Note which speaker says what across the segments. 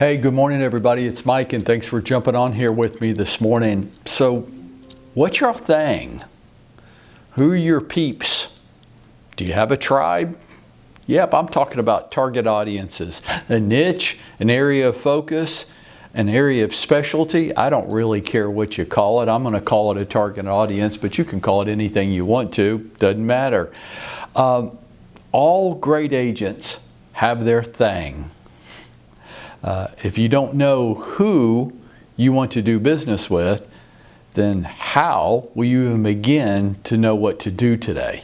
Speaker 1: Hey, good morning, everybody. It's Mike, and thanks for jumping on here with me this morning. So, what's your thing? Who are your peeps? Do you have a tribe? Yep, I'm talking about target audiences. A niche, an area of focus, an area of specialty. I don't really care what you call it. I'm going to call it a target audience, but you can call it anything you want to. Doesn't matter. All great agents have their thing. If you don't know who you want to do business with, then how will you even begin to know what to do today?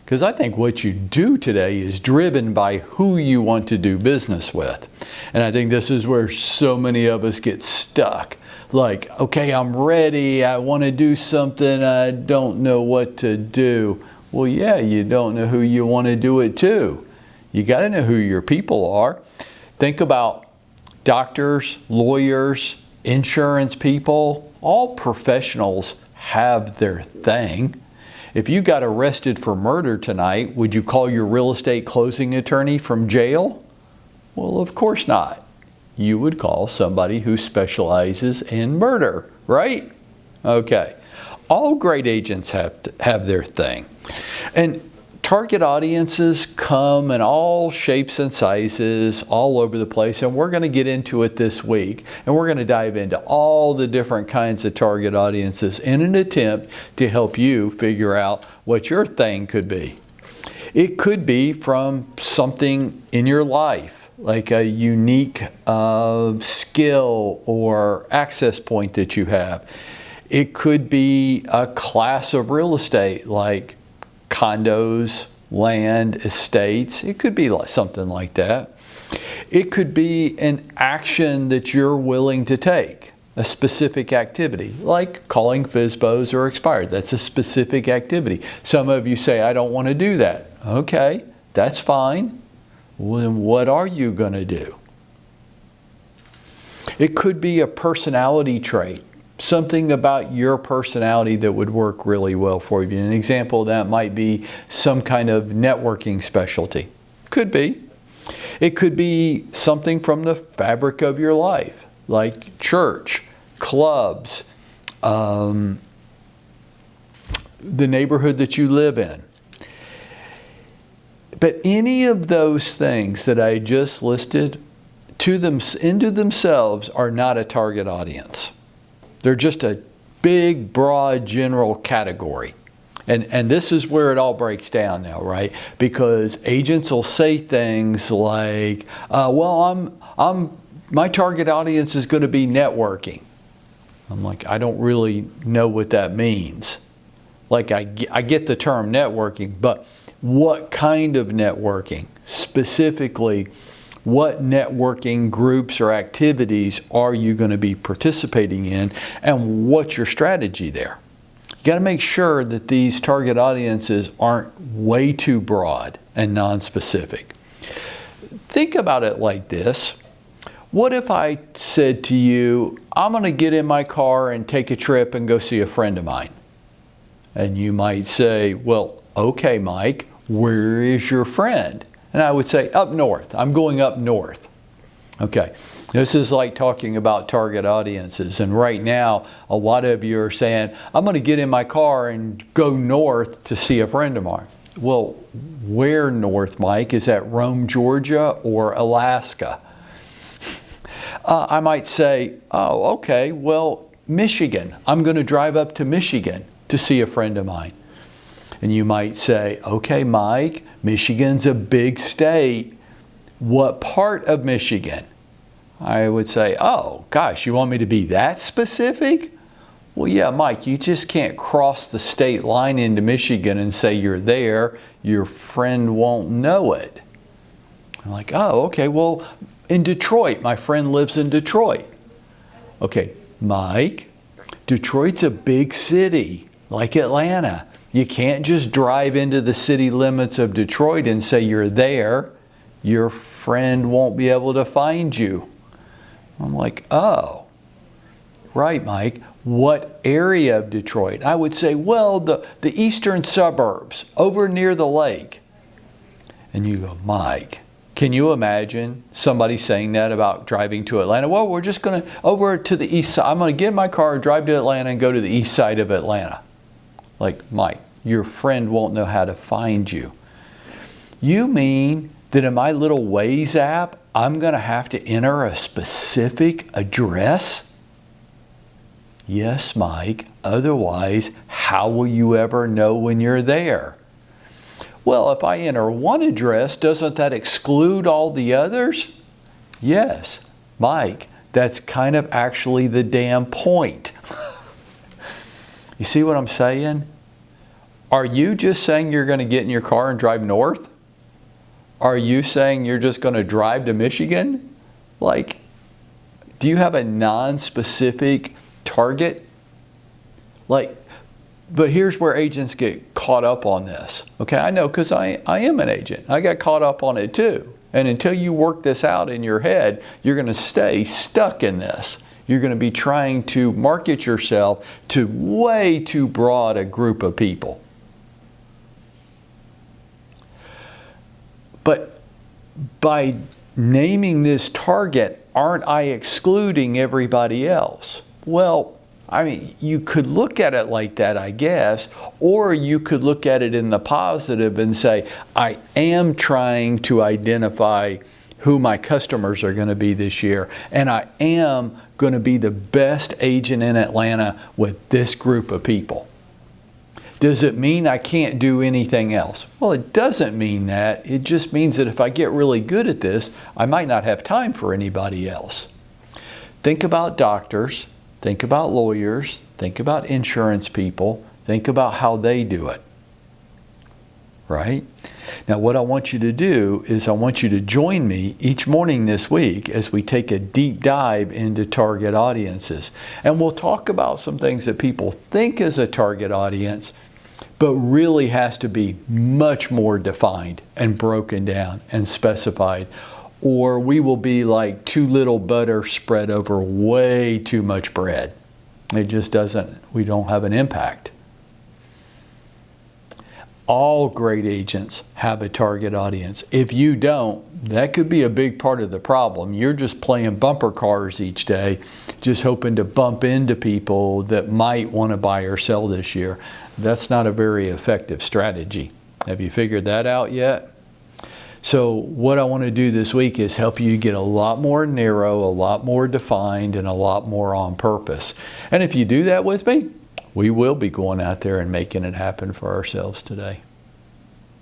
Speaker 1: Because I think what you do today is driven by who you want to do business with. And I think this is where so many of us get stuck. Like, okay, I'm ready, I want to do something, I don't know what to do. Well, yeah, you don't know who you want to do it to. You got to know who your people are. Think about doctors, lawyers, insurance people. All professionals have their thing. If you got arrested for murder tonight, would you call your real estate closing attorney from jail? Well, of course not. You would call somebody who specializes in murder, right? Okay. All great agents have their thing. And target audiences come in all shapes and sizes, all over the place, and we're going to get into it this week, and we're going to dive into all the different kinds of target audiences in an attempt to help you figure out what your thing could be. It could be from something in your life, like a unique skill or access point that you have. It could be a class of real estate, like condos, land, estates. It could be like something like that. It could be an action that you're willing to take, a specific activity, like calling FSBOs or expired. That's a specific activity. Some of you say, I don't want to do that. Okay, that's fine. Well, then what are you going to do? It could be a personality trait. Something about your personality that would work really well for you. An example of that might be some kind of networking specialty. Could be. It could be something from the fabric of your life, like church, clubs, the neighborhood that you live in. But any of those things that I just listed into themselves are not a target audience. They're just a big, broad, general category. And this is where it all breaks down now, right? Because agents will say things like, my target audience is going to be networking. I'm like, I don't really know what that means. Like, I get the term networking, but what kind of networking? Specifically, what networking groups or activities are you going to be participating in, and what's your strategy there? You got to make sure that these target audiences aren't way too broad and non-specific. Think about it like this. What if I said to you, I'm going to get in my car and take a trip and go see a friend of mine? And you might say, well, okay, Mike, where is your friend? And I would say, up north. I'm going up north. Okay, this is like talking about target audiences. And right now, a lot of you are saying, I'm going to get in my car and go north to see a friend of mine. Well, where north, Mike? Is that Rome, Georgia, or Alaska? I might say, oh, okay, well, Michigan. I'm going to drive up to Michigan to see a friend of mine. And you might say, okay, Mike, Michigan's a big state. What part of Michigan? I would say, oh, gosh, you want me to be that specific? Well, yeah, Mike, you just can't cross the state line into Michigan and say you're there. Your friend won't know it. I'm like, oh, okay, well, in Detroit, my friend lives in Detroit. Okay, Mike, Detroit's a big city, like Atlanta. You can't just drive into the city limits of Detroit and say you're there. Your friend won't be able to find you. I'm like, oh, right, Mike. What area of Detroit? I would say, well, the eastern suburbs, over near the lake. And you go, Mike, Can you imagine somebody saying that about driving to Atlanta? Well, we're just going to over to the east side. I'm going to get in my car, drive to Atlanta, and go to the east side of Atlanta. Like, Mike, your friend won't know how to find you. You mean that in my little Waze app, I'm going to have to enter a specific address? Yes, Mike. Otherwise, how will you ever know when you're there? Well, if I enter one address, doesn't that exclude all the others? Yes, Mike, that's kind of actually the damn point. You see what I'm saying? Are you just saying you're going to get in your car and drive north? Are you saying you're just going to drive to Michigan? Like, do you have a non-specific target? Like, but here's where agents get caught up on this. Okay, I know, because I am an agent. I got caught up on it too. And until you work this out in your head, you're going to stay stuck in this. You're going to be trying to market yourself to way too broad a group of people. But by naming this target, aren't I excluding everybody else? Well, I mean, you could look at it like that, I guess, or you could look at it in the positive and say, I am trying to identify who my customers are going to be this year, and I am going to be the best agent in Atlanta with this group of people. Does it mean I can't do anything else? Well, it doesn't mean that. It just means that if I get really good at this, I might not have time for anybody else. Think about doctors. Think about lawyers, think about insurance people, think about how they do it, right? Now, what I want you to do is I want you to join me each morning this week as we take a deep dive into target audiences. And we'll talk about some things that people think is a target audience, but really has to be much more defined and broken down and specified, or we will be like too little butter spread over way too much bread. It just doesn't, we don't have an impact. All great agents have a target audience. If you don't, that could be a big part of the problem. You're just playing bumper cars each day, just hoping to bump into people that might want to buy or sell this year. That's not a very effective strategy. Have you figured that out yet? So what I want to do this week is help you get a lot more narrow, a lot more defined, and a lot more on purpose. And if you do that with me, we will be going out there and making it happen for ourselves today.